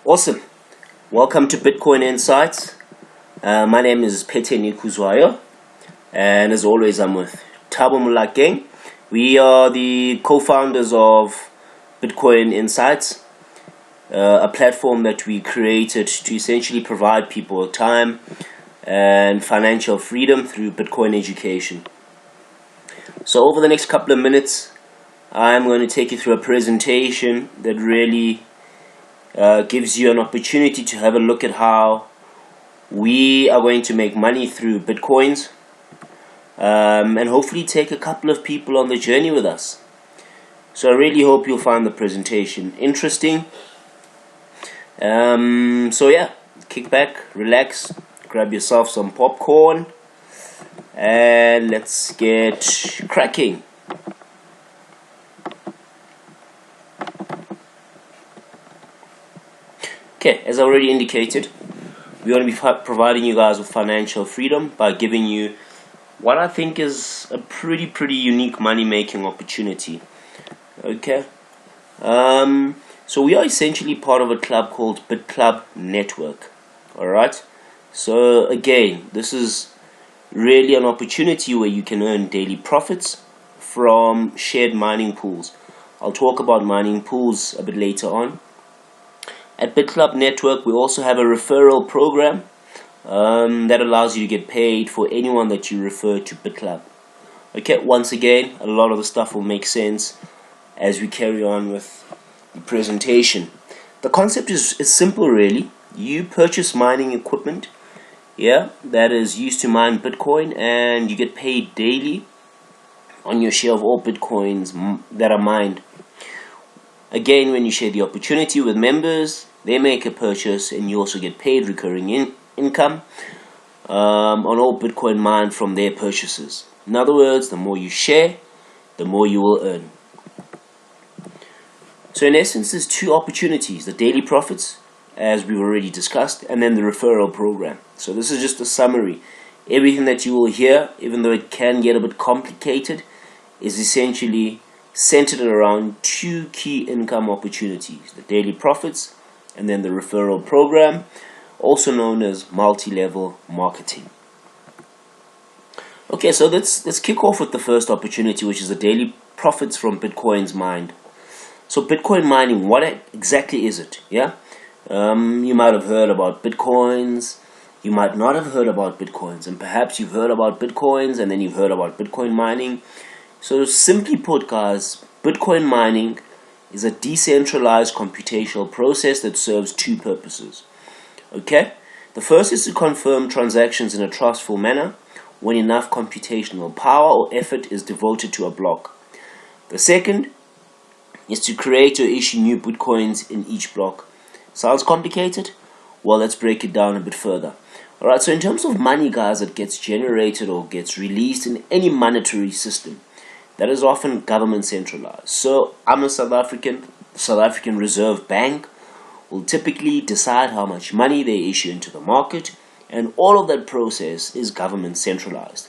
Awesome. Welcome to Bitcoin Insights. My name is Pete Nikuzwayo, and as always, I'm with Thabo Molakeng. We are the co-founders of Bitcoin Insights, a platform that we created to essentially provide people time and financial freedom through Bitcoin education. So over the next couple of minutes, I'm going to take you through a presentation that really gives you an opportunity to have a look at how we are going to make money through Bitcoins, and hopefully take a couple of people on the journey with us. So I really hope you'll find the presentation interesting. So yeah, kick back, relax, grab yourself some popcorn, and let's get cracking. Okay, as I already indicated, we're going to be providing you guys with financial freedom by giving you what I think is a pretty unique money-making opportunity. Okay, so we are essentially part of a club called BitClub Network. Alright, so again, this is really an opportunity where you can earn daily profits from shared mining pools. I'll talk about mining pools a bit later on. At BitClub Network, we also have a referral program that allows you to get paid for anyone that you refer to BitClub. Okay, once again, a lot of the stuff will make sense as we carry on with the presentation. The concept is simple, really. You purchase mining equipment, that is used to mine Bitcoin, and you get paid daily on your share of all Bitcoins that are mined. Again, when you share the opportunity with members, they make a purchase and you also get paid recurring income on all Bitcoin mined from their purchases. In other words, the more you share, the more you will earn. So in essence, there's two opportunities: the daily profits, as we've already discussed, and then the referral program. So this is just a summary. Everything that you will hear, even though it can get a bit complicated, is essentially centered around two key income opportunities: the daily profits and then the referral program, also known as multi-level marketing. Okay, so let's kick off with the first opportunity, which is the daily profits from Bitcoins mined. So Bitcoin mining, what exactly is it? You might have heard about Bitcoins, you might not have heard about Bitcoins, and perhaps you've heard about Bitcoins and then you've heard about Bitcoin mining. So simply put, guys, Bitcoin mining is a decentralized computational process that serves two purposes. Okay? The first is to confirm transactions in a trustful manner when enough computational power or effort is devoted to a block. The second is to create or issue new Bitcoins in each block. Sounds complicated? Well, let's break it down a bit further. Alright, so in terms of money, guys, that gets generated or gets released in any monetary system, that is often government centralized. So I'm a South African Reserve Bank will typically decide how much money they issue into the market, and all of that process is government centralized.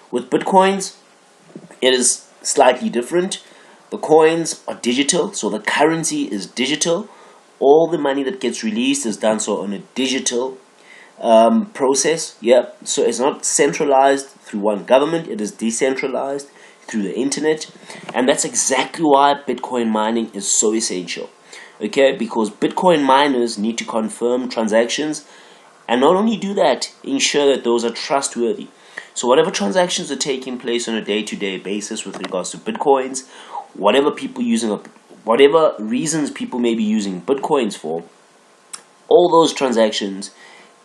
With Bitcoins, it is slightly different. The coins are digital, so the currency is digital. All the money that gets released is done so on a digital process. So it's not centralized through one government, it is decentralized through the internet, and that's exactly why Bitcoin mining is so essential. Okay, because Bitcoin miners need to confirm transactions, and not only do that, ensure that those are trustworthy. So whatever transactions are taking place on a day-to-day basis with regards to Bitcoins, whatever reasons people may be using Bitcoins for, all those transactions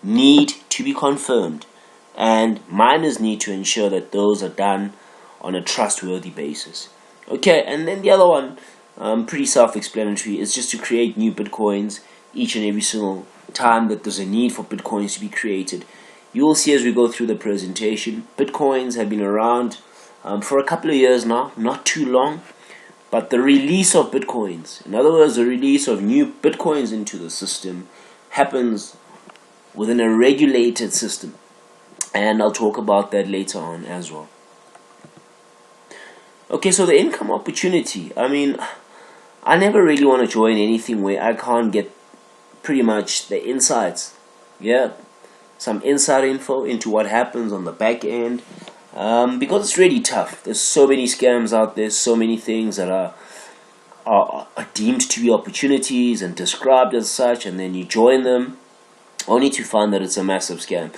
need to be confirmed, and miners need to ensure that those are done on a trustworthy basis. Okay, and then the other one, pretty self-explanatory, is just to create new Bitcoins each and every single time that there's a need for Bitcoins to be created. You will see as we go through the presentation, Bitcoins have been around for a couple of years now, not too long, but the release of Bitcoins, in other words, the release of new Bitcoins into the system, happens within a regulated system, and I'll talk about that later on as well. Okay, so the income opportunity. I mean, I never really want to join anything where I can't get pretty much the insights, yeah, some inside info into what happens on the back end, because it's really tough. There's so many scams out there, so many things that are deemed to be opportunities and described as such, and then you join them only to find that it's a massive scam.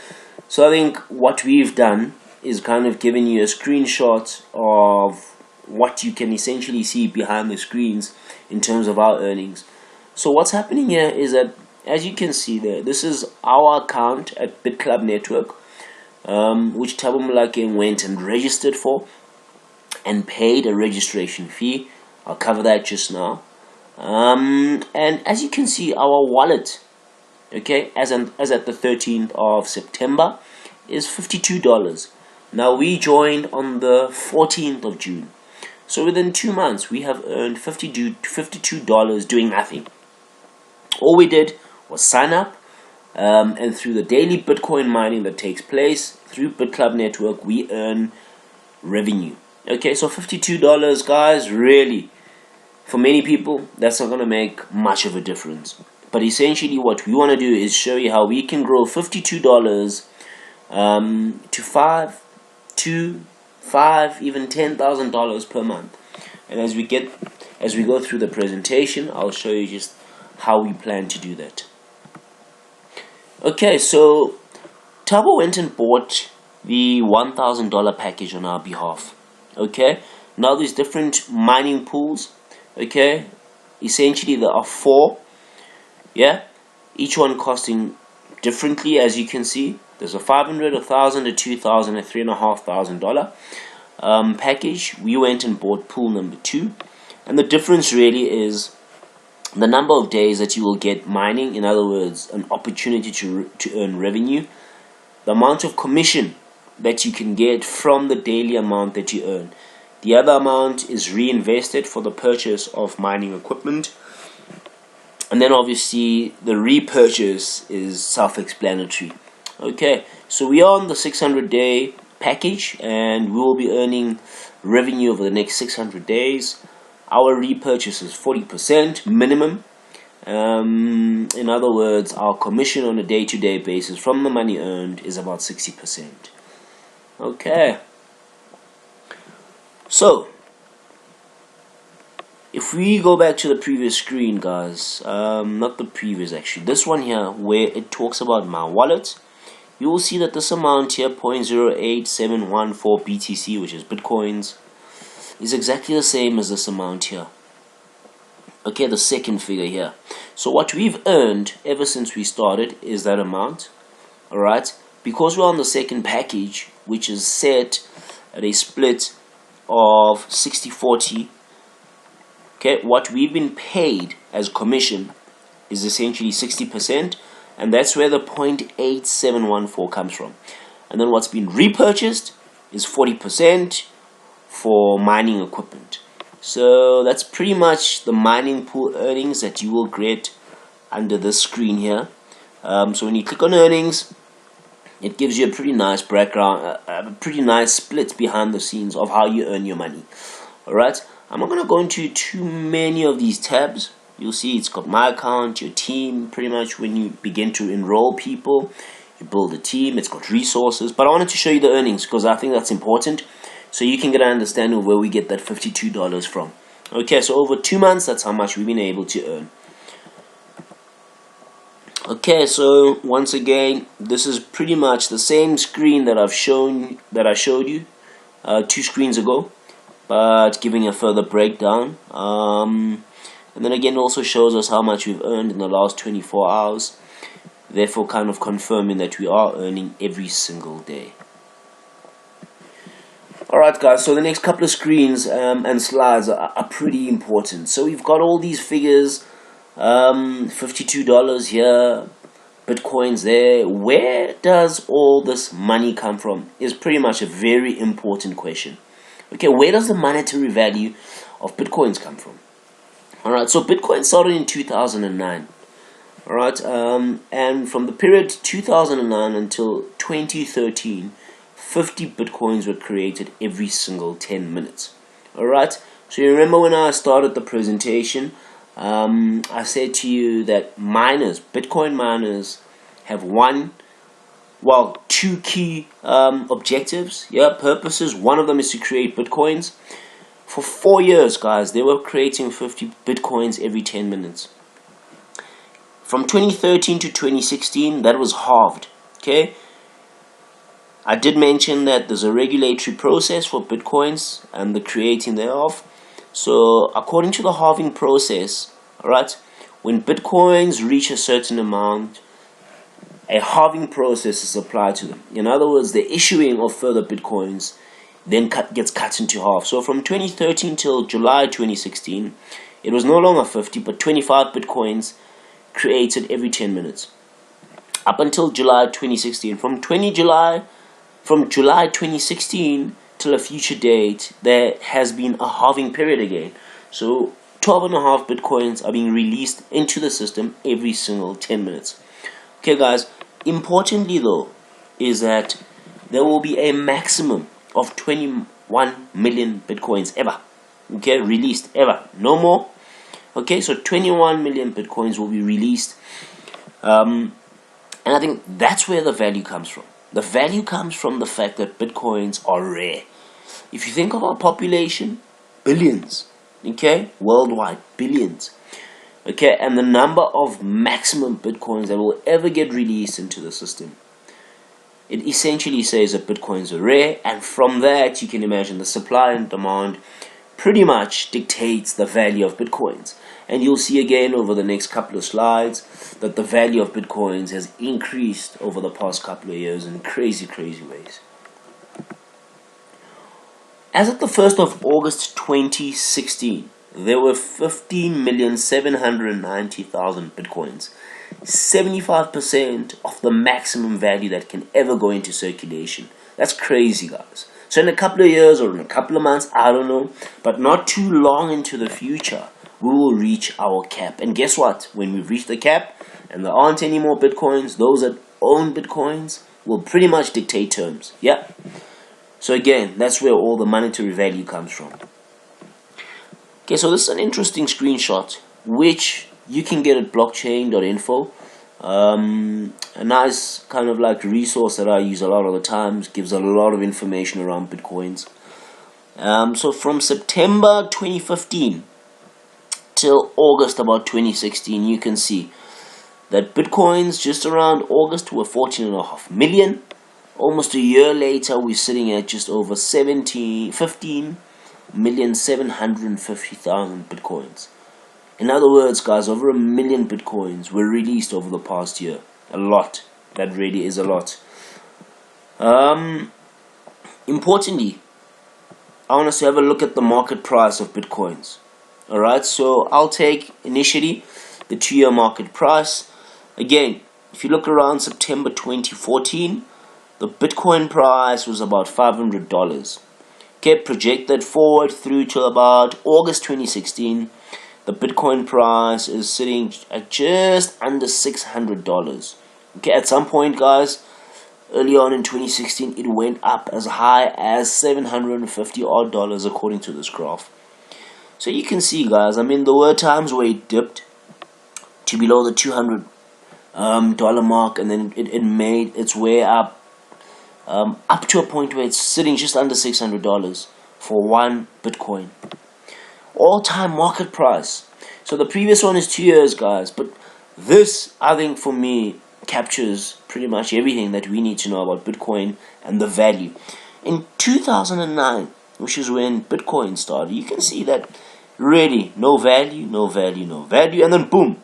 So I think what we've done is kind of giving you a screenshot of what you can essentially see behind the screens in terms of our earnings. So what's happening here is that, as you can see there, this is our account at BitClub Network, which Thabo Molakeng went and registered for and paid a registration fee. I'll cover that just now. And as you can see, our wallet, okay, as at the 13th of September, is $52. Now we joined on the 14th of June. So within 2 months, we have earned $52 doing nothing. All we did was sign up, and through the daily Bitcoin mining that takes place through BitClub Network, we earn revenue. Okay, so $52, guys, really, for many people, that's not going to make much of a difference. But essentially what we want to do is show you how we can grow $52 to $5, even $10,000 per month. And as we go through the presentation, I'll show you just how we plan to do that. Okay, so Thabo went and bought the $1,000 package on our behalf. Okay, now there's different mining pools. Okay, essentially there are 4, yeah, each one costing differently. As you can see, there's a $500, $1,000, a $2,000, a $3,500 package. We went and bought pool number 2, and the difference really is the number of days that you will get mining. In other words, an opportunity to earn revenue, the amount of commission that you can get from the daily amount that you earn. The other amount is reinvested for the purchase of mining equipment. And then obviously the repurchase is self-explanatory. Okay, so we are on the 600-day package, and we will be earning revenue over the next 600 days. Our repurchase is 40% minimum. In other words, our commission on a day-to-day basis from the money earned is about 60%. Okay. So, if we go back to the previous screen, guys, not the previous actually, this one here where it talks about my wallet, you will see that this amount here, 0.08714 BTC, which is Bitcoins, is exactly the same as this amount here. Okay, the second figure here. So what we've earned ever since we started is that amount. Alright, because we're on the second package, which is set at a split of 60-40, okay, what we've been paid as commission is essentially 60%, and that's where the 0.8714 comes from. And then what's been repurchased is 40% for mining equipment. So that's pretty much the mining pool earnings that you will get under this screen here. So when you click on earnings, it gives you a pretty nice background, a pretty nice split behind the scenes of how you earn your money. Alright, I'm not going to go into too many of these tabs. You'll see it's got my account, your team. Pretty much when you begin to enroll people, you build a team. It's got resources. But I wanted to show you the earnings because I think that's important, so you can get an understanding of where we get that $52 from. Okay, so over 2 months, that's how much we've been able to earn. Okay, so once again, this is pretty much the same screen that I showed you 2 screens ago, but giving a further breakdown. And then again, it also shows us how much we've earned in the last 24 hours, therefore kind of confirming that we are earning every single day. Alright guys, so the next couple of screens and slides are pretty important. So we've got all these figures, $52 here, Bitcoins there. Where does all this money come from is pretty much a very important question. Okay, where does the monetary value of Bitcoins come from? Alright, so Bitcoin started in 2009. Alright, and from the period 2009 until 2013, 50 Bitcoins were created every single 10 minutes. Alright, so you remember when I started the presentation, I said to you that Bitcoin miners have two key objectives, purposes. One of them is to create Bitcoins. For 4 years, guys, they were creating 50 Bitcoins every 10 minutes. From 2013 to 2016, that was halved, okay? I did mention that there's a regulatory process for Bitcoins and the creating thereof. So according to the halving process, alright, when Bitcoins reach a certain amount, a halving process is applied to them. In other words, the issuing of further Bitcoins then gets cut into half. So from 2013 till July 2016, it was no longer 50 but 25 Bitcoins created every 10 minutes. Up until July 2016, from July 2016 till a future date, there has been a halving period again. So 12.5 Bitcoins are being released into the system every single 10 minutes. Okay, guys, importantly though, is that there will be a maximum of 21 million Bitcoins ever, okay, released ever, no more. Okay, so 21 million Bitcoins will be released, and I think that's where the value comes from. The value comes from the fact that Bitcoins are rare. If you think of our population, billions, okay, worldwide, billions, okay, and the number of maximum Bitcoins that will ever get released into the system, it essentially says that Bitcoins are rare, and from that you can imagine the supply and demand pretty much dictates the value of Bitcoins. And you'll see again over the next couple of slides that the value of Bitcoins has increased over the past couple of years in crazy ways. As of the 1st of August 2016, there were 15,790,000 Bitcoins. 75% of the maximum value that can ever go into circulation. That's crazy, guys. So in a couple of years or in a couple of months, I don't know, but not too long into the future, we will reach our cap. And guess what? When we've reached the cap and there aren't any more Bitcoins, those that own Bitcoins will pretty much dictate terms. Yeah. So again, that's where all the monetary value comes from. Okay, so this is an interesting screenshot, which you can get at blockchain.info. A nice kind of like resource that I use a lot of the times, gives a lot of information around Bitcoins. So from September 2015 till August about 2016, you can see that Bitcoins just around August were 14.5 million. Almost a year later, we're sitting at just over 15,750,000 Bitcoins. In other words, guys, over 1 million Bitcoins were released over the past year. A lot. That really is a lot. Importantly, I want us to have a look at the market price of Bitcoins. Alright, so I'll take initially the 2-year market price. Again, if you look around September 2014, the Bitcoin price was about $500. Okay, project that forward through to about August 2016. The Bitcoin price is sitting at just under $600. Okay, at some point, guys, early on in 2016, it went up as high as $750 odd according to this graph. So you can see, guys, I mean, there were times where it dipped to below the $200 mark, and then it made its way up to a point where it's sitting just under $600 for one Bitcoin. All-time market price. So the previous one is 2 years, guys, but this, I think, for me, captures pretty much everything that we need to know about Bitcoin and the value. In 2009, which is when Bitcoin started, you can see that really no value, and then boom,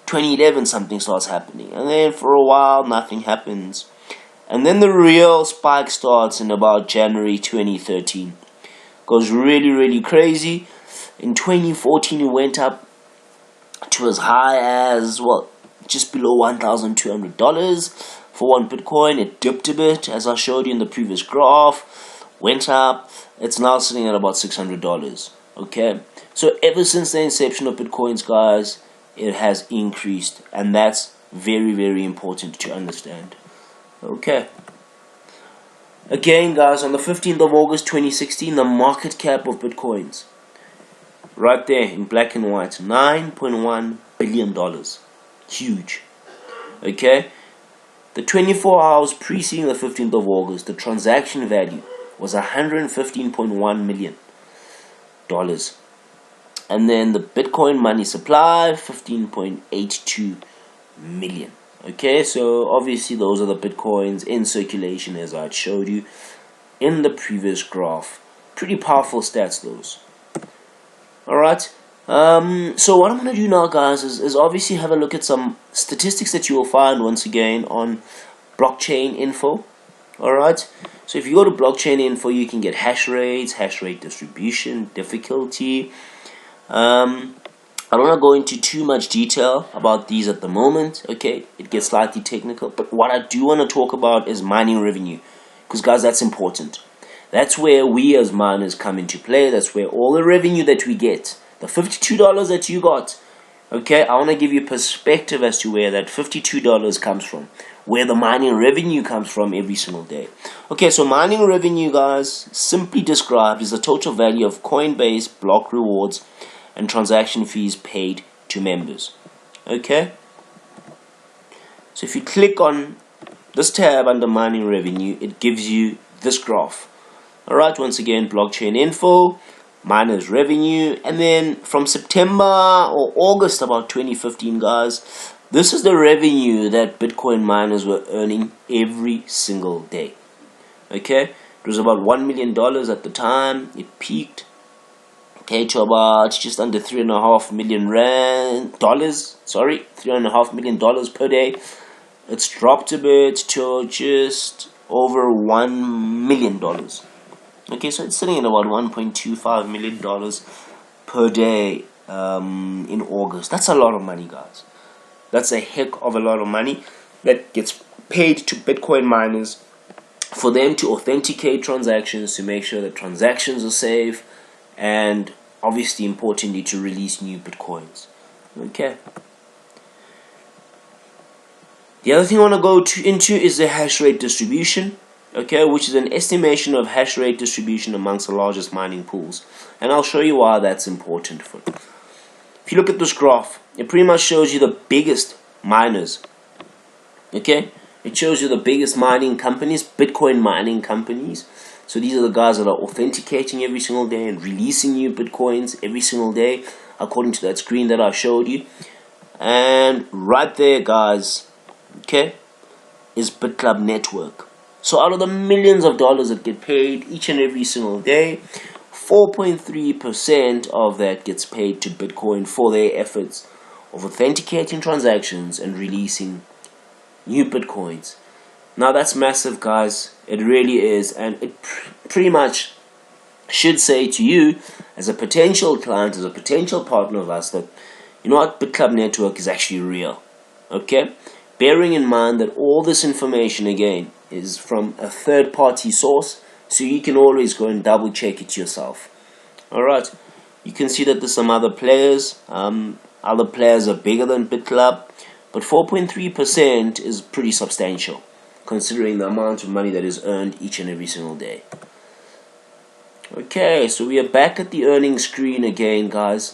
2011 something starts happening, and then for a while nothing happens, and then the real spike starts in about January 2013. Goes really crazy. In 2014 it went up to as high as, well, just below $1,200 for one Bitcoin. It dipped a bit, as I showed you in the previous graph, went up. It's now sitting at about $600. Okay, so ever since the inception of Bitcoins, guys, it has increased, and that's very important to understand. Okay. Again, guys, on the 15th of August 2016, the market cap of Bitcoins, right there in black and white, $9.1 billion. Huge. Okay, the 24 hours preceding the 15th of August, the transaction value was $115.1 million. And then the Bitcoin money supply, 15.82 million. Okay, so obviously those are the Bitcoins in circulation as I showed you in the previous graph. Pretty powerful stats, those. Alright, so what I'm going to do now, guys, is obviously have a look at some statistics that you will find once again on blockchain info. Alright, so if you go to blockchain info, you can get hash rates, hash rate distribution, difficulty. I don't want to go into too much detail about these at the moment. Okay, it gets slightly technical, but what I do want to talk about is mining revenue, because guys, that's important. That's where we as miners come into play. That's where all the revenue that we get, the $52 that you got, okay, I want to give you perspective as to where that $52 comes from, where the mining revenue comes from every single day. Okay, so mining revenue, guys, simply described is the total value of Coinbase block rewards and transaction fees paid to members. Okay, so if you click on this tab under mining revenue, it gives you this graph. Alright, once again, blockchain info, miners revenue, and then from September or August about 2015, guys, this is the revenue that Bitcoin miners were earning every single day. Okay, it was about $1 million at the time. It peaked, okay, to about just under $3.5 million $3.5 million per day. It's dropped a bit to just over $1 million. Okay, so it's sitting at about $1.25 million per day in August. That's a lot of money, guys. That's a heck of a lot of money that gets paid to Bitcoin miners for them to authenticate transactions, to make sure that transactions are safe, and obviously importantly to release new Bitcoins. Okay. The other thing I want to go into is the hash rate distribution, okay, which is an estimation of hash rate distribution amongst the largest mining pools. And I'll show you why that's important. If you look at this graph, it pretty much shows you the biggest miners. Okay, it shows you the biggest mining companies, Bitcoin mining companies. So these are the guys that are authenticating every single day and releasing new Bitcoins every single day, according to that screen that I showed you. And right there, guys, okay, is BitClub Network. So out of the millions of dollars that get paid each and every single day, 4.3% of that gets paid to Bitcoin for their efforts of authenticating transactions and releasing new Bitcoins. Now that's massive, guys. It really is, and it pretty much should say to you as a potential client, as a potential partner of us, that you know what, BitClub Network is actually real. Okay, bearing in mind that all this information again is from a third-party source, so you can always go and double check it yourself. Alright, you can see that there's some other players. Other players are bigger than BitClub, but 4.3% is pretty substantial considering the amount of money that is earned each and every single day. Okay, so we are back at the earnings screen again, guys,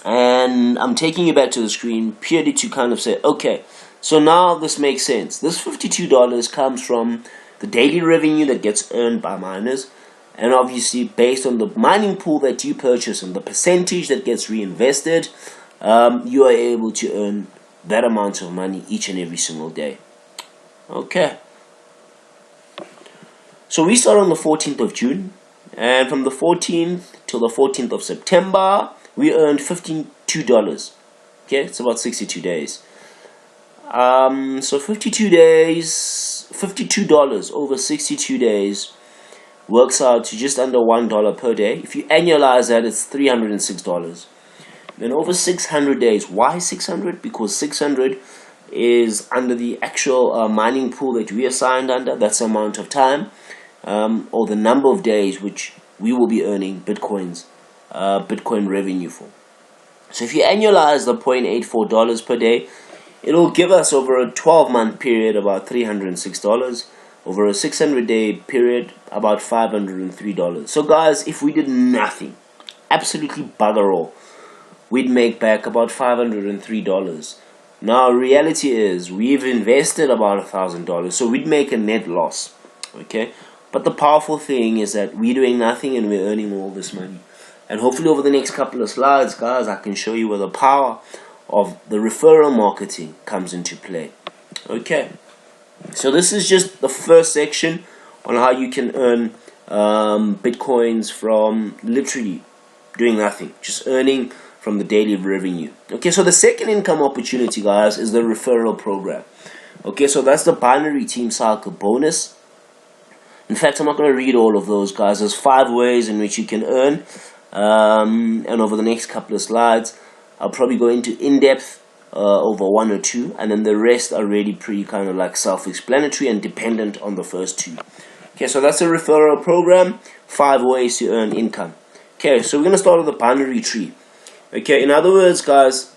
and I'm taking you back to the screen purely to kind of say, okay, so now this makes sense. This $52 comes from the daily revenue that gets earned by miners, and obviously based on the mining pool that you purchase and the percentage that gets reinvested, you are able to earn that amount of money each and every single day. Okay, so we start on the 14th of June, and from the 14th till the 14th of September, we earned $52. Okay, it's about 62 days. So 52 days, $52 over 62 days works out to just under $1 per day. If you annualize that, it's $306. Then over 600 days. Why 600? Because 600 is under the actual mining pool that we are signed under. That's the amount of time or the number of days which we will be earning Bitcoin revenue for. So if you annualize the $0.84 per day, it'll give us over a 12-month period about $306. Over a 600-day period, about $503. So guys, if we did nothing, absolutely bugger all. We'd make back about $503. Now, reality is we've invested about $1,000, so we'd make a net loss. Okay, but the powerful thing is that we're doing nothing and we're earning all this money. And hopefully, over the next couple of slides, guys, I can show you where the power of the referral marketing comes into play. Okay, so this is just the first section on how you can earn Bitcoins from literally doing nothing, just earning from the daily revenue. Okay, so the second income opportunity, guys, is the referral program. Okay, so that's the binary team cycle bonus. In fact, I'm not going to read all of those, guys. There's 5 ways in which you can earn, and over the next couple of slides I'll probably go into in-depth over 1 or 2, and then the rest are really pretty kind of like self-explanatory and dependent on the first 2. Okay, so that's a referral program, 5 ways to earn income. Okay, so we're going to start with the binary tree. Okay, in other words, guys,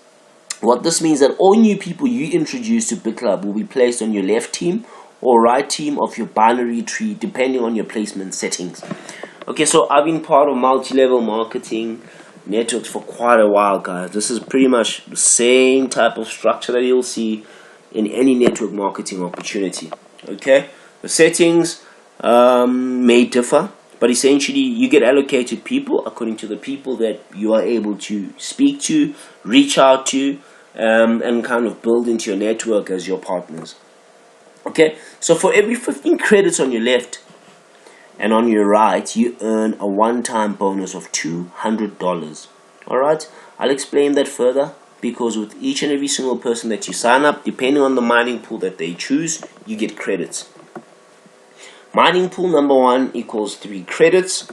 what this means that all new people you introduce to BitClub will be placed on your left team or right team of your binary tree, depending on your placement settings. Okay, so I've been part of multi-level marketing networks for quite a while, guys. This is pretty much the same type of structure that you'll see in any network marketing opportunity. Okay, the settings may differ, but essentially you get allocated people according to the people that you are able to speak to, reach out to, and kind of build into your network as your partners. Okay, so for every 15 credits on your left and on your right, you earn a one-time bonus of $200. Alright, I'll explain that further, because with each and every single person that you sign up, depending on the mining pool that they choose, you get credits. Mining pool number 1 equals 3 credits.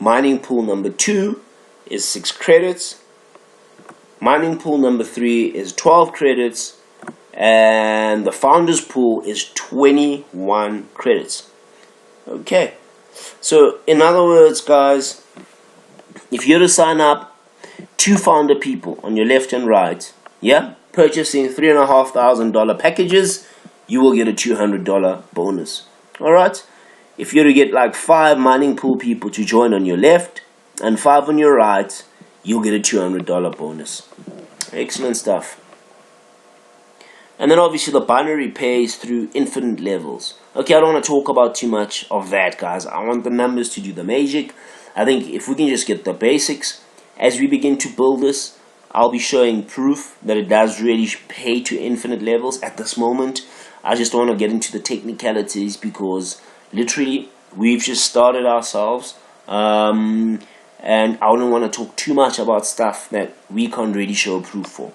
Mining pool number 2 is 6 credits. Mining pool number 3 is 12 credits. And the founders pool is 21 credits. Okay, so in other words, guys, if you're to sign up 2 founder people on your left and right, yeah, purchasing $3,500 packages, you will get a $200 bonus. Alright, if you're to get like 5 mining pool people to join on your left and 5 on your right, you'll get a $200 bonus. Excellent stuff. And then obviously the binary pays through infinite levels. Okay, I don't want to talk about too much of that, guys. I want the numbers to do the magic. I think if we can just get the basics, as we begin to build this, I'll be showing proof that it does really pay to infinite levels at this moment. I just don't want to get into the technicalities because literally we've just started ourselves. And I don't want to talk too much about stuff that we can't really show proof for.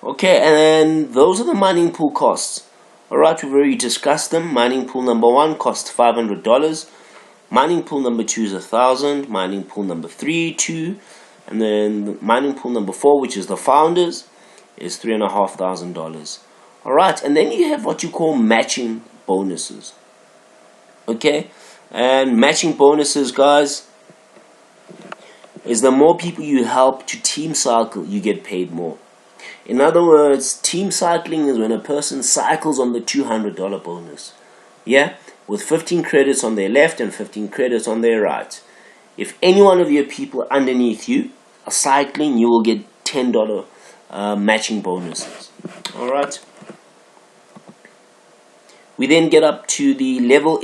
Okay, and then those are the mining pool costs. Alright, we've already discussed them. Mining pool number 1 costs $500. Mining pool number 2 is $1,000. Mining pool number 3, $2. And then mining pool number 4, which is the founders, is $3,500. Alright, and then you have what you call matching bonuses. Okay, and matching bonuses, guys, is the more people you help to team cycle, you get paid more. In other words, team cycling is when a person cycles on the $200 bonus. Yeah, with 15 credits on their left and 15 credits on their right. If any one of your people underneath you are cycling, you will get $10 matching bonuses. Alright. We then get up to the level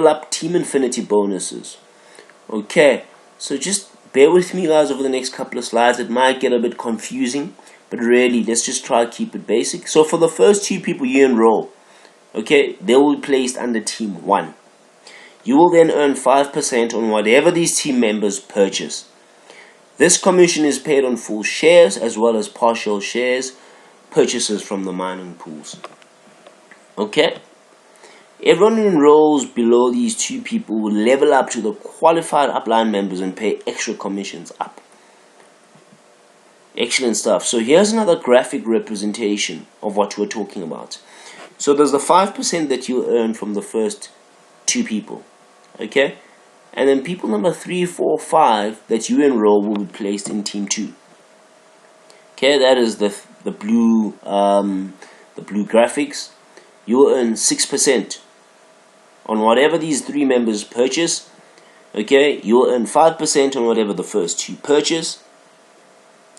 up team infinity bonuses. Okay, so just bear with me, guys, over the next couple of slides. It might get a bit confusing, but really, let's just try to keep it basic. So for the first 2 people you enroll, okay, they will be placed under team 1. You will then earn 5% on whatever these team members purchase. This commission is paid on full shares as well as partial shares purchases from the mining pools. Okay, everyone who enrolls below these 2 people will level up to the qualified upline members and pay extra commissions up. Excellent stuff. So here's another graphic representation of what we're talking about. So there's the 5% that you earn from the first 2 people. Okay, and then people number 3, 4, 5 that you enroll will be placed in team 2. Okay, that is the blue graphics. You will earn 6% on whatever these 3 members purchase. Okay, you will earn 5% on whatever the first two purchase.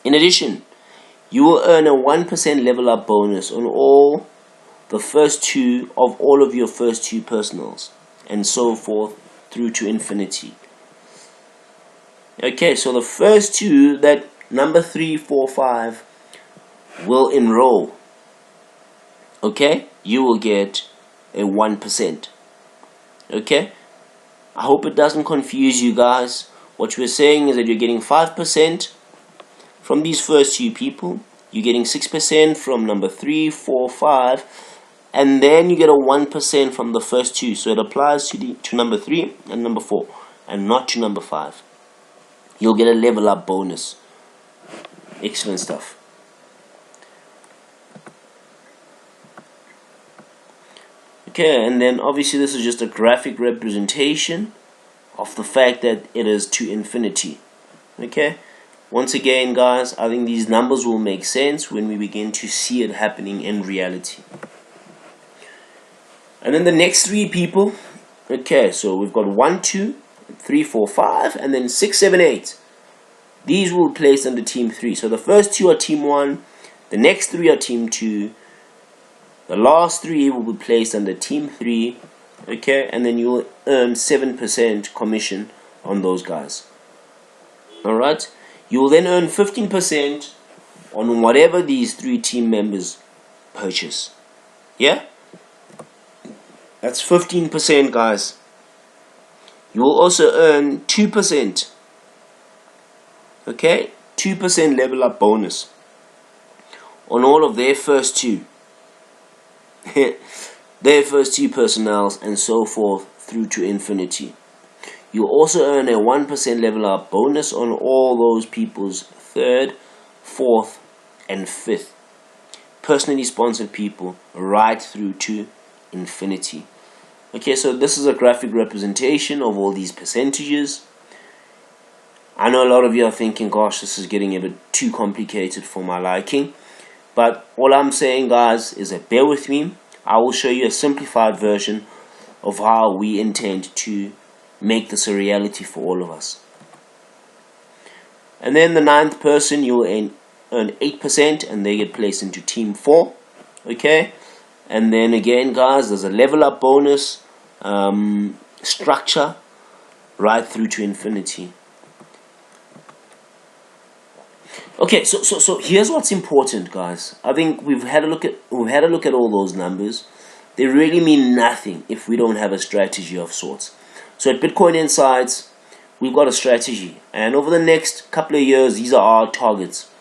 In addition, you will earn a 1% level up bonus on all the first two of all of your first two personals, and so forth through to infinity. Okay, so the first two, that number 3, 4, 5 will enroll. Okay, you will get a 1%. Okay, I hope it doesn't confuse you guys. What we're saying is that you're getting 5% from these first two people, you're getting 6% from number 3, 4, 5, and then you get a 1% from the first two. So it applies to number 3 and number 4, and not to number 5. You'll get a level up bonus. Excellent stuff. Okay, and then obviously this is just a graphic representation of the fact that it is to infinity. Okay, once again guys, I think these numbers will make sense when we begin to see it happening in reality. And then the next three people, okay, so we've got 1, 2, 3, 4, 5, and then 6, 7, 8. These will be placed under team 3. So the first two are team 1, the next 3 are team 2, the last 3 will be placed under team 3, okay, and then you will earn 7% commission on those guys. Alright, you will then earn 15% on whatever these 3 team members purchase. Yeah, that's 15%, guys. You will also earn 2%. Okay, 2% level up bonus on all of their first two. Their first two personnels, and so forth through to infinity. You also earn a 1% level up bonus on all those people's third, fourth, and fifth personally sponsored people, right through to infinity. Okay, so this is a graphic representation of all these percentages. I know a lot of you are thinking, gosh, this is getting a bit too complicated for my liking. But all I'm saying, guys, is that bear with me. I will show you a simplified version of how we intend to make this a reality for all of us. And then the 9th person, you will earn 8%, and they get placed into team 4. Okay, and then again, guys, there's a level up bonus structure right through to infinity. Okay, so here's what's important, guys. I think we've had a look at all those numbers. They really mean nothing if we don't have a strategy of sorts. So at Bitcoin Insights, we've got a strategy, and over the next couple of years, these are our targets.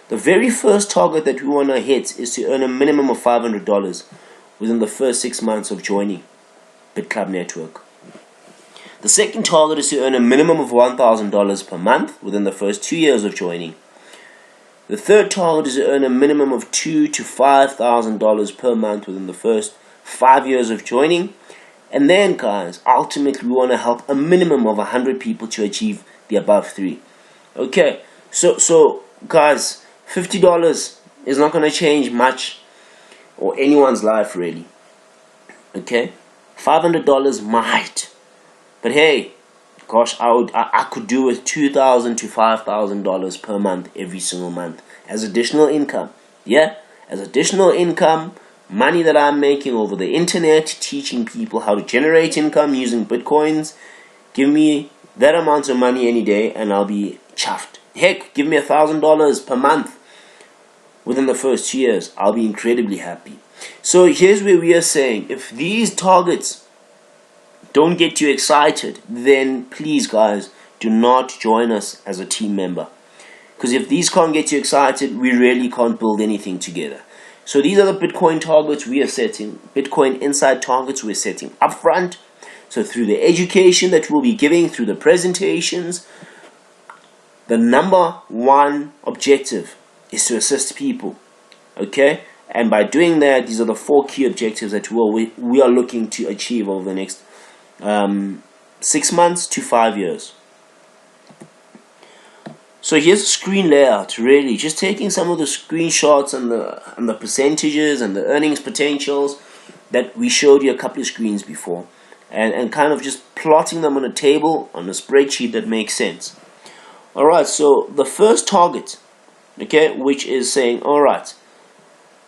The very first target that we want to hit is to earn a minimum of $500 within the first 6 months of joining BitClub Network. The second target is to earn a minimum of $1,000 per month within the first 2 years of joining. The third target is to earn a minimum of $2,000 to $5,000 per month within the first 5 years of joining. And then, guys, ultimately we want to help a minimum of 100 people to achieve the above 3. Okay, so guys, $50 is not going to change much or anyone's life really. Okay, $500 might, but hey, gosh, I could do with $2,000 to $5,000 per month every single month as additional income. Yeah, as additional income, money that I'm making over the internet, teaching people how to generate income using Bitcoins. Give me that amount of money any day and I'll be chuffed. Heck, give me $1,000 per month within the first 2 years. I'll be incredibly happy. So here's where we are saying, if these targets don't get you excited, then please, guys, do not join us as a team member. Because if these can't get you excited, we really can't build anything together. So these are the Bitcoin targets we are setting, Bitcoin Insight targets we're setting up front. So through the education that we'll be giving, through the presentations, the number one objective is to assist people. Okay? And by doing that, these are the 4 key objectives that we are looking to achieve over the next 6 months to 5 years. So here's a screen layout, really just taking some of the screenshots and the percentages and the earnings potentials that we showed you a couple of screens before, and kind of just plotting them on a table, on a spreadsheet that makes sense. Alright, so the first target, okay, which is saying, alright,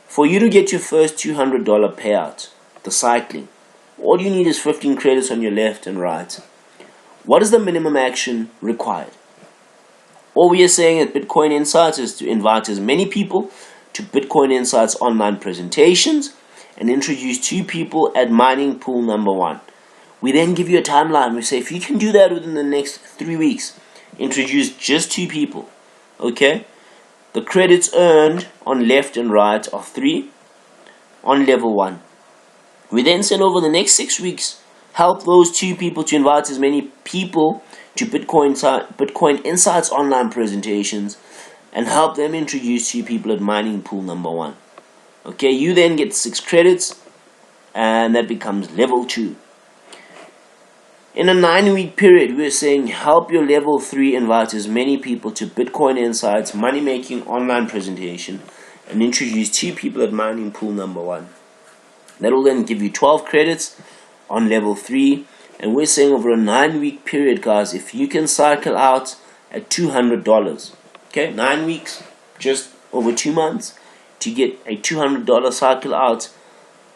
for you to get your first $200 payout, the cycling, all you need is 15 credits on your left and right. What is the minimum action required? All we are saying at Bitcoin Insights is to invite as many people to Bitcoin Insights online presentations and introduce 2 people at mining pool number 1. We then give you a timeline. We say if you can do that within the next 3 weeks, introduce just 2 people. Okay? The credits earned on left and right are 3 on level 1. We then said over the next 6 weeks, help those 2 people to invite as many people to Bitcoin Insights online presentations and help them introduce 2 people at mining pool number 1. Okay, you then get 6 credits and that becomes level 2. In a 9-week period, we're saying help your level 3 invite as many people to Bitcoin Insights money making online presentation and introduce 2 people at mining pool number 1. That will then give you 12 credits on level 3, and we're saying over a 9-week period, guys, if you can cycle out at $200, okay, 9 weeks, just over 2 months, to get a $200 cycle out,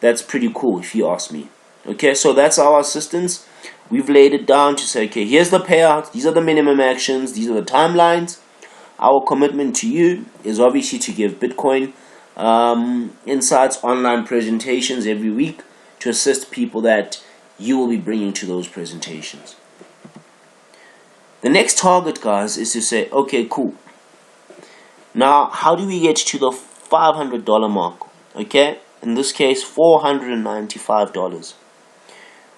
that's pretty cool if you ask me. Okay, so that's our assistance. We've laid it down to say, okay, here's the payout, these are the minimum actions, these are the timelines. Our commitment to you is obviously to give Bitcoin Insights online presentations every week to assist people that you will be bringing to those presentations. The next target, guys, is to say, okay, cool. Now, how do we get to the $500 mark? Okay, in this case, $495.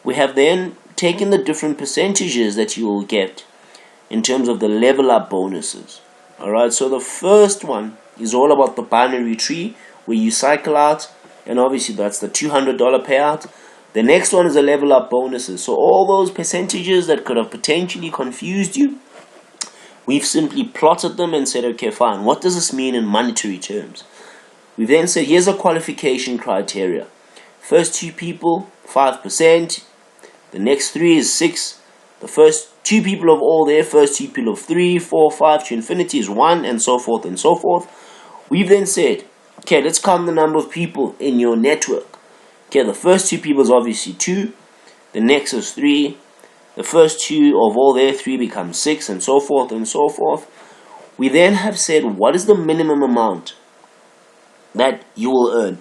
We have then taken the different percentages that you will get in terms of the level up bonuses. Alright, so the first one is all about the binary tree where you cycle out, and obviously that's the $200 payout. The next one is the level up bonuses. So all those percentages that could have potentially confused you, we've simply plotted them and said, okay, fine, what does this mean in monetary terms? We then said, here's a qualification criteria. First 2 people, 5%. The next 3 is 6. The first 2 people of all their first 2 people of 3, 4, 5 to infinity is 1, and so forth and so forth. We've then said, okay, let's count the number of people in your network. Okay, the first 2 people is obviously 2. The next is 3. The first 2 of all their 3 becomes 6, and so forth and so forth. We then have said, what is the minimum amount that you will earn?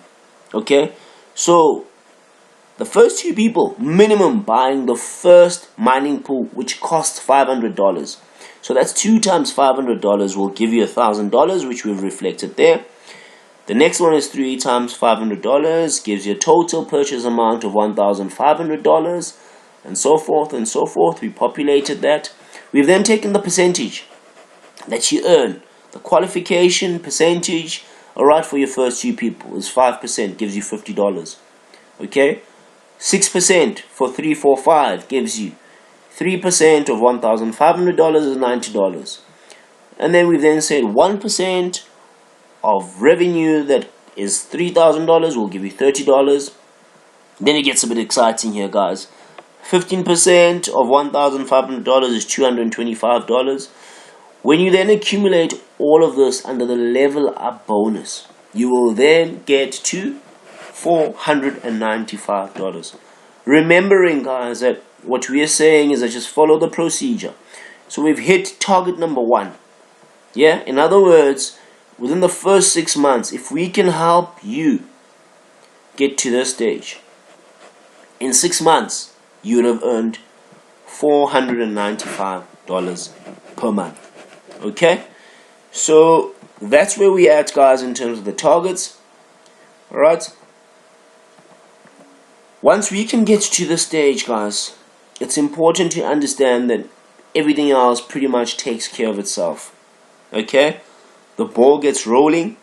Okay, so the first 2 people, minimum buying the first mining pool, which costs $500. So that's 2 times $500 will give you $1,000, which we've reflected there. The next one is 3 times $500, gives you a total purchase amount of $1,500, and so forth and so forth. We populated that. We've then taken the percentage that you earn. The qualification percentage, alright, for your first 2 people is 5%, gives you $50. Okay? 6% for 3, 4, 5 gives you 3% of $1,500 is $90. And then we then said 1% of revenue that is $3,000 will give you $30. Then it gets a bit exciting here, guys. 15% of $1,500 is $225. When you then accumulate all of this under the level up bonus, you will then get to $495. Remembering, guys, that what we are saying is that just follow the procedure. So we've hit target number 1. Yeah, in other words, within the first 6 months, if we can help you get to this stage, in 6 months, you would have earned $495 per month. Okay? So that's where we're at, guys, in terms of the targets. Alright? Once we can get to this stage, guys, it's important to understand that everything else pretty much takes care of itself. Okay? The ball gets rolling.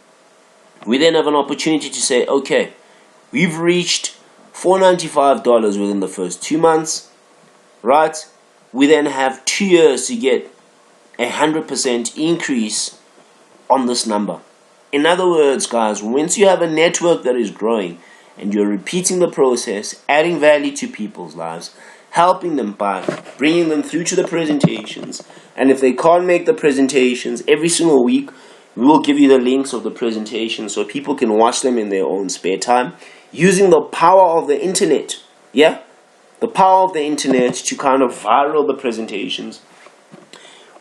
We then have an opportunity to say, okay, we've reached $495 within the first 2 months, right? We then have 2 years to get 100% increase on this number. In other words, guys, once you have a network that is growing and you're repeating the process, adding value to people's lives, helping them by bringing them through to the presentations. And if they can't make the presentations, every single week we will give you the links of the presentations so people can watch them in their own spare time, using the power of the internet. Yeah, the power of the internet to kind of viral the presentations.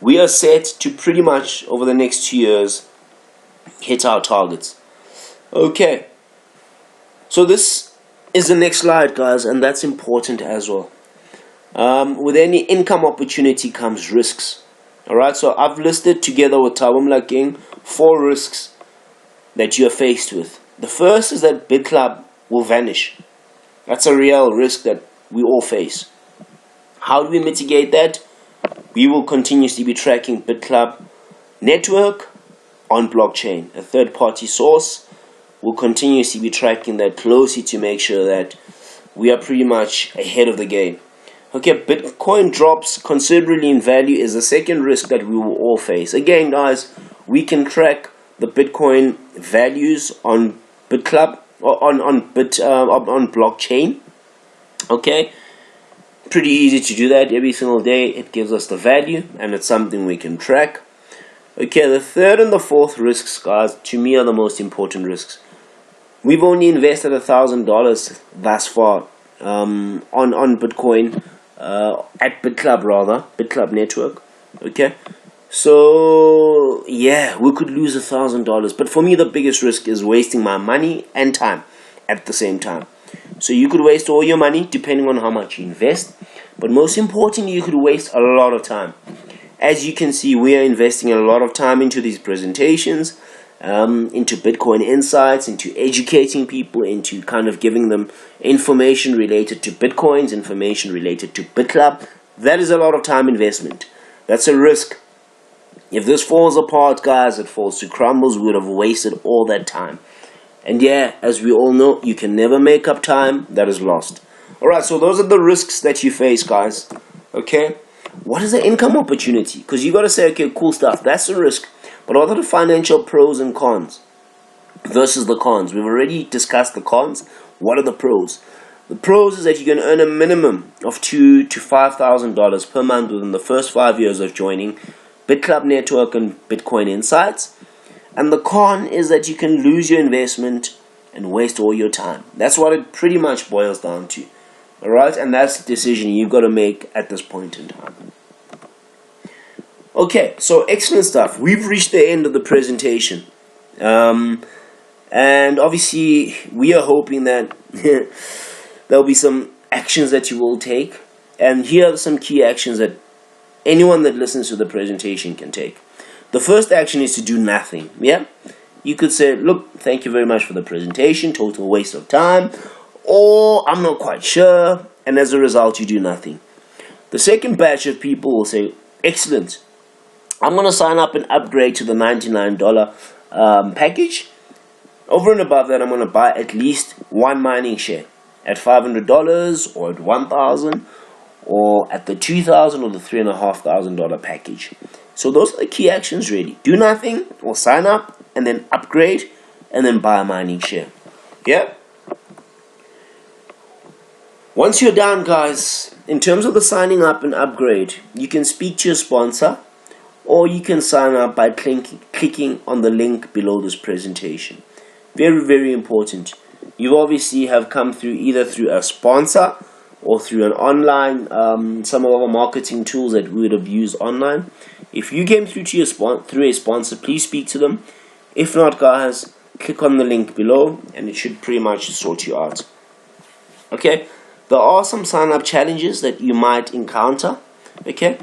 We are set to pretty much over the next 2 years hit our targets. Okay, so this is the next slide, guys, and that's important as well. With any income opportunity comes risks. Alright, so I've listed together with Tawamla King 4 risks that you're faced with. The first is that BidClub will vanish. That's a real risk that we all face. How do we mitigate that? We will continuously be tracking BidClub network on blockchain, a third-party source. We'll continuously be tracking that closely to make sure that we are pretty much ahead of the game. Okay, Bitcoin drops considerably in value is the second risk that we will all face. Again, guys, we can track the Bitcoin values on BitClub or on blockchain. Okay, pretty easy to do that every single day. It gives us the value, and it's something we can track. Okay, the third and the fourth risks, guys, to me are the most important risks. We've only invested $1,000 thus far on Bitcoin. At BidClub, rather BidClub network. Okay, so yeah, we could lose $1,000, but for me the biggest risk is wasting my money and time at the same time. So you could waste all your money depending on how much you invest, but most importantly you could waste a lot of time. As you can see, we are investing a lot of time into these presentations, into Bitcoin insights, into educating people, into kind of giving them information related to Bitcoins, information related to BitClub. That is a lot of time investment. That's a risk. If this falls apart, guys, it falls to crumbles, we would have wasted all that time. And yeah, as we all know, you can never make up time that is lost. Alright, so those are the risks that you face, guys. Okay, what is the income opportunity? Because you got to say, okay, cool stuff, that's the risk. But what are the financial pros and cons versus the cons? We've already discussed the cons. What are the pros? The pros is that you can earn a minimum of $2,000 to $5,000 per month within the first 5 years of joining BitClub Network and Bitcoin Insights. And the con is that you can lose your investment and waste all your time. That's what it pretty much boils down to. Alright, and that's the decision you've got to make at this point in time. Okay, so excellent stuff. We've reached the end of the presentation. And obviously, we are hoping that there'll be some actions that you will take. And here are some key actions that anyone that listens to the presentation can take. The first action is to do nothing. Yeah, you could say, look, thank you very much for the presentation, total waste of time, or I'm not quite sure, and as a result, you do nothing. The second batch of people will say, excellent, I'm going to sign up and upgrade to the $99 package. Over and above that, I'm going to buy at least one mining share at $500 or at $1,000 or at the $2,000 or the $3,500 package. So those are the key actions really. Do nothing or sign up and then upgrade and then buy a mining share. Yeah? Once you're done, guys, in terms of the signing up and upgrade, you can speak to your sponsor, or you can sign up by clicking on the link below this presentation. Very, very important. You obviously have come through either through a sponsor or through an online, some of our marketing tools that we would have used online. If you came through to through a sponsor, please speak to them. If not, guys, click on the link below and it should pretty much sort you out. Okay, there are some sign-up challenges that you might encounter. Okay.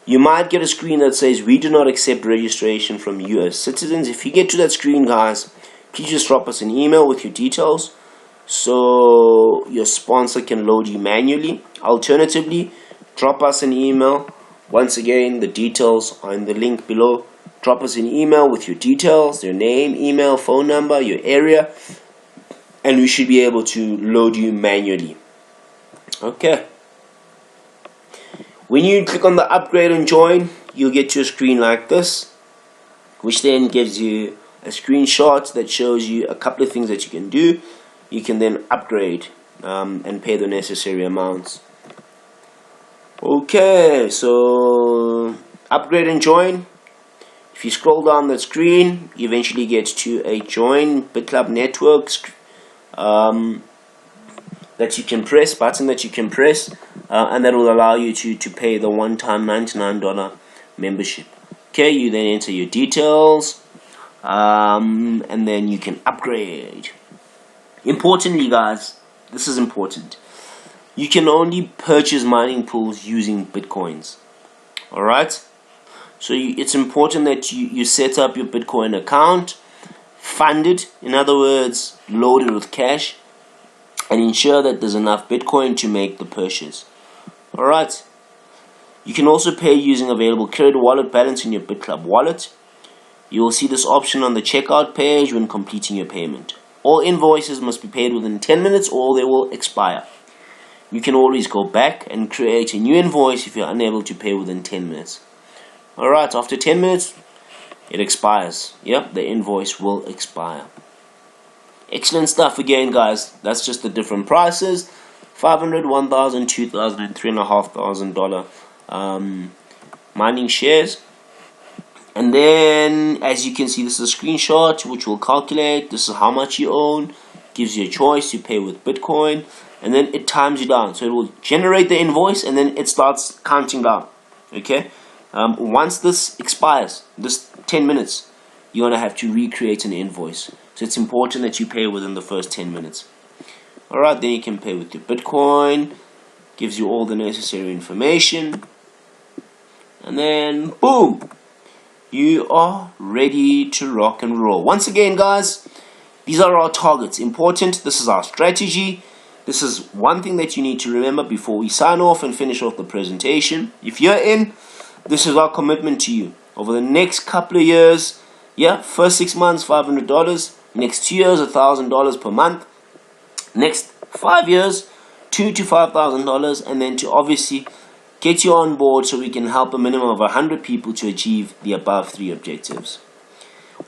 You might get a screen that says, we do not accept registration from US citizens. If you get to that screen, guys, please just drop us an email with your details so your sponsor can load you manually. Alternatively, drop us an email. Once again, the details are in the link below. Drop us an email with your details, your name, email, phone number, your area, and we should be able to load you manually. Okay. When you click on the upgrade and join, you'll get to a screen like this, which then gives you a screenshot that shows you a couple of things that you can do. You can then upgrade and pay the necessary amounts. Okay, so upgrade and join. If you scroll down the screen, you eventually get to a join BitClub network that you can press, button that you can press, and that will allow you to pay the one-time $99 membership. Okay, you then enter your details, and then you can upgrade. Importantly, guys, this is important. You can only purchase mining pools using Bitcoins. Alright? So it's important that you set up your Bitcoin account, fund it, in other words, load it with cash, and ensure that there's enough Bitcoin to make the purchase. Alright? You can also pay using available credit wallet balance in your BitClub wallet. You will see this option on the checkout page when completing your payment. All invoices must be paid within 10 minutes or they will expire. You can always go back and create a new invoice if you're unable to pay within 10 minutes. Alright, after 10 minutes, it expires. Yep, the invoice will expire. Excellent stuff again, guys. That's just the different prices. $500, $1,000, $2,000, and $3,500 mining shares. And then, as you can see, this is a screenshot which will calculate. This is how much you own. Gives you a choice. You pay with Bitcoin. And then it times you down. So it will generate the invoice and then it starts counting down. Okay? Once this expires, this 10 minutes, you're going to have to recreate an invoice. So it's important that you pay within the first 10 minutes. Alright, then you can pay with your Bitcoin. Gives you all the necessary information. And then, boom! You are ready to rock and roll. Once again, guys, these are our targets. Important, this is our strategy. This is one thing that you need to remember before we sign off and finish off the presentation. If you're in, this is our commitment to you. Over the next couple of years, first 6 months, $500. Next 2 years, $1,000 per month. Next 5 years, $2,000 to $5,000. And then to obviously get you on board so we can help a minimum of 100 people to achieve the above 3 objectives.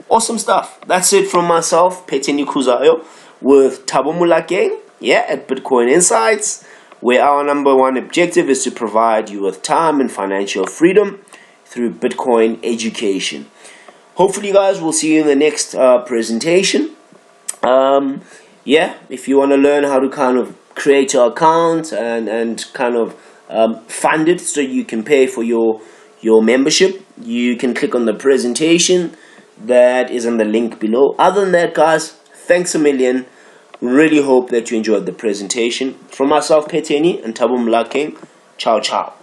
Awesome stuff. That's it from myself, Phetheni Khuzayo, with Thabo Molakeng. At Bitcoin Insights, where our number one objective is to provide you with time and financial freedom through Bitcoin education. Hopefully, guys, we'll see you in the next presentation. If you want to learn how to kind of create your account and kind of fund it so you can pay for your membership, you can click on the presentation that is on the link below. Other than that, guys, thanks a million. Really hope that you enjoyed the presentation. From myself, Phetheni, and Thabo Molakeng, ciao ciao.